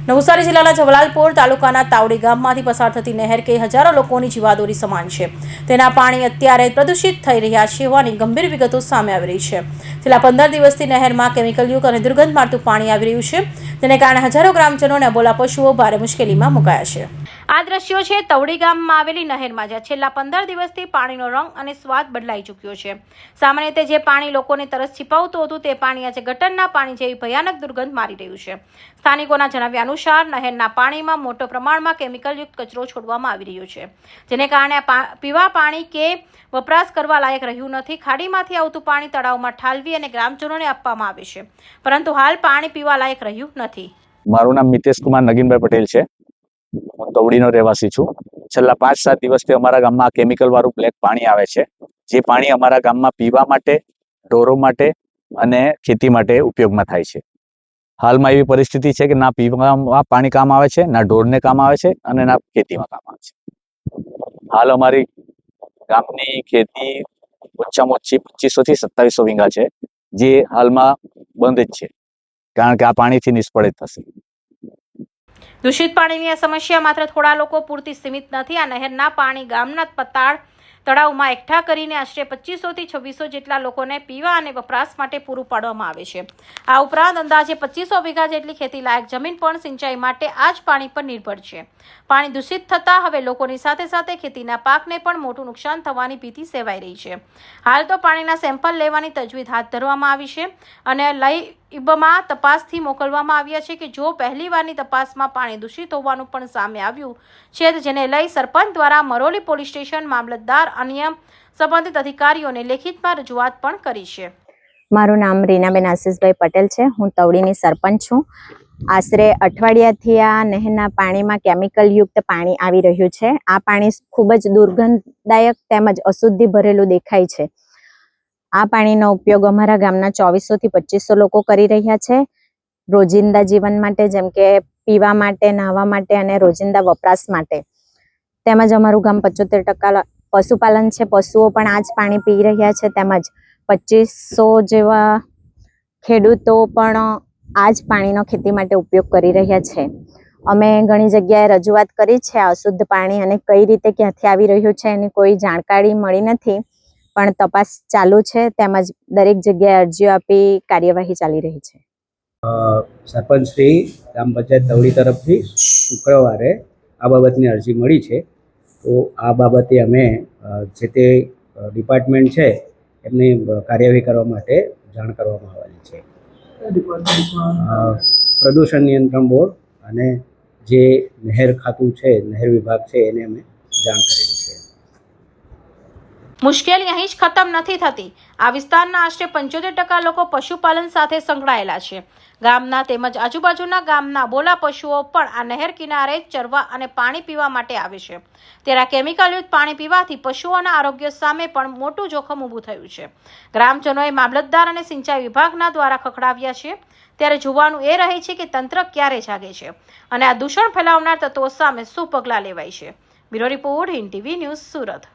નવસારી જિલ્લાના જવલાલપોર તાલુકાના તાવડી ગામમાંથી પસાર થતી નહેર કે હજારો લોકોની જીવાદોરી સમાન છે. તેના પાણી અત્યારે પ્રદૂષિત થઈ રહ્યા છે હોવાની ગંભીર વિગતો સામે આવી રહી છે. છેલ્લા 15 દિવસથી નહેરમાં કેમિકલયુક્ત અને દુર્ગંધ મારતું પાણી આવી રહ્યું છે. તેને કારણે હજારો ગ્રામજનો અને અબોલા પશુઓ ભારે મુશ્કેલીમાં મુકાયા છે. આ દ્રશ્યો છે તવડી ગામમાં આવેલી નહેરમાં, જ્યાં છેલ્લા 15 દિવસથી પાણીનો રંગ અને સ્વાદ બદલાઈ ચૂક્યો છે. સામાન્ય રીતે જે પાણી લોકોને તરસ છીપાવતું હતું તે પાણી આજે ગટરના પાણી જેવી ભયાનક દુર્ગંધ મારી રહ્યું છે. સ્થાનિકોના જણાવ્યા અનુસાર નહેરના પાણીમાં મોટો પ્રમાણમાં કેમિકલયુક્ત કચરો છોડવામાં આવી રહ્યો છે, જેને કારણે પીવા પાણી કે વપરાશ કરવા લાયક રહ્યું નથી. ખાડીમાંથી આવતું પાણી તળાવમાં ઠાલવી અને ગ્રામજનોને આપવામાં આવે છે, પરંતુ હાલ પાણી પીવા લાયક રહ્યું નથી. મારું નામ મિતેશ કુમાર નગીનભાઈ પટેલ છે. હું તવડીનો રહેવાસી છું. છેલ્લા 5-7 દિવસથી અમારા ગામમાં કેમિકલ વાળું બ્લેક પાણી આવે છે. જે પાણી અમારા ગામમાં પીવા માટે, ઢોરો માટે અને ખેતી માટે ઉપયોગમાં થાય છે. હાલમાં એવી પરિસ્થિતિ છે કે ના પીવામાં પાણી કામ આવે છે, ના ઢોરને કામ આવે છે અને ના ખેતીમાં કામ આવે છે. હાલ અમારી ગામની ખેતી ઓછામાં ઓછી 2500 થી 2700 વીઘા છે, જે હાલમાં બંધ જ છે, કારણ કે આ પાણીથી નિષ્ફળ જ થશે. દૂષિત પાણીની આ સમસ્યા માત્ર થોડા લોકો પૂરતી સીમિત નથી. આ નહેરના પાણી ગામના પતાળ તળાવમાં એકઠા કરીને આશરે 2500 થી 2600 જેટલા લોકોને પીવા અને વપરાશ માટે પૂરું પાડવામાં આવે છે. આ ઉપરાંત અંદાજે 2500 વીઘા જેટલી ખેતી લાયક જમીન પણ સિંચાઈ માટે આ જ પાણી પર નિર્ભર છે. પાણી દૂષિત થતાં હવે લોકોની સાથે સાથે ખેતીના પાકને પણ મોટું નુકસાન થવાની ભીતિ સેવાઈ રહી છે. હાલ તો પાણીના સેમ્પલ લેવાની તજવીજ હાથ ધરવામાં આવી છે અને લઈબમાં તપાસથી મોકલવામાં આવ્યા છે કે જો પહેલીવારની તપાસમાં પાણી દૂષિત હોવાનું પણ સામે આવ્યું છે, જેને લઈ સરપંચ દ્વારા મરોલી પોલીસ સ્ટેશન, મામલતદાર, અન્ય સંબંધિત અધિકારીઓને લેખિતમાં રજૂઆત પણ કરી છે. મારું નામ રીનાબેન આશીષભાઈ પટેલ છે. હું તવડીની સરપંચ છું. આશરે અઠવાડિયાથી આ નહેરના પાણીમાં કેમિકલયુક્ત પાણી આવી રહ્યું છે. આ પાણી ખૂબ જ દુર્ગંધદાયક તેમજ અશુદ્ધિ ભરેલું દેખાય છે. આ પાણીનો ઉપયોગ અમારા ગામના 2400 થી 2500 લોકો કરી રહ્યા છે, રોજિંદા જીવન માટે, જેમ કે પીવા માટે, નાહવા માટે અને રોજિંદા વપરાશ માટે. તેમજ અમારું ગામ 75% પશુપાલન છે. પશુઓ પણ આ જ પાણી પી રહ્યા છે. તેમજ 2500 જેવા ખેડૂતો પણ આ જ પાણીનો ખેતી માટે ઉપયોગ કરી રહ્યા છે. અમે ઘણી જગ્યાએ રજૂઆત કરી છે આ અશુદ્ધ પાણી અને કઈ રીતે ક્યાંથી આવી રહ્યું છે એની કોઈ જાણકારી મળી નથી, પણ તપાસ ચાલુ છે. તેમજ દરેક જગ્યાએ અરજીઓ આપી કાર્યવાહી ચાલી રહી છે. સરપંચ શ્રી ગ્રામ પંચાયત તવડી તરફથી શુક્રવારે આ બાબતની અરજી મળી છે. તો આ બાબતે અમે જે તે ડિપાર્ટમેન્ટ છે એમની કાર્યવાહી કરવા માટે જાણ કરવામાં આવવાની છે. પ્રદૂષણ નિયંત્રણ બોર્ડ અને જે નહેર ખાતું છે, નહેર વિભાગ છે, એને અમે જાણ કરેલી છે. મુશ્કેલી અહીં જ ખતમ નથી થતી. આ વિસ્તારના આશરે 75% લોકો પશુપાલન સાથે સંકળાયેલા છે. ગામના તેમજ આજુબાજુના ગામના બોલા પશુઓ પણ આ નહેર કિનારે ચરવા અને પાણી પીવા માટે આવે છે. ત્યારે કેમિકલયુક્ત પાણી પીવાથી પશુઓના આરોગ્ય સામે પણ મોટું જોખમ ઊભું થયું છે. ગ્રામજનોએ મામલતદાર અને સિંચાઈ વિભાગના દ્વારા ખખડાવ્યા છે. ત્યારે જોવાનું એ રહે છે કે તંત્ર ક્યારે જાગે છે અને આ દૂષણ ફેલાવનાર તત્વો સામે શું પગલાં લેવાય છે. Bureau report, Hind TV news, Surat.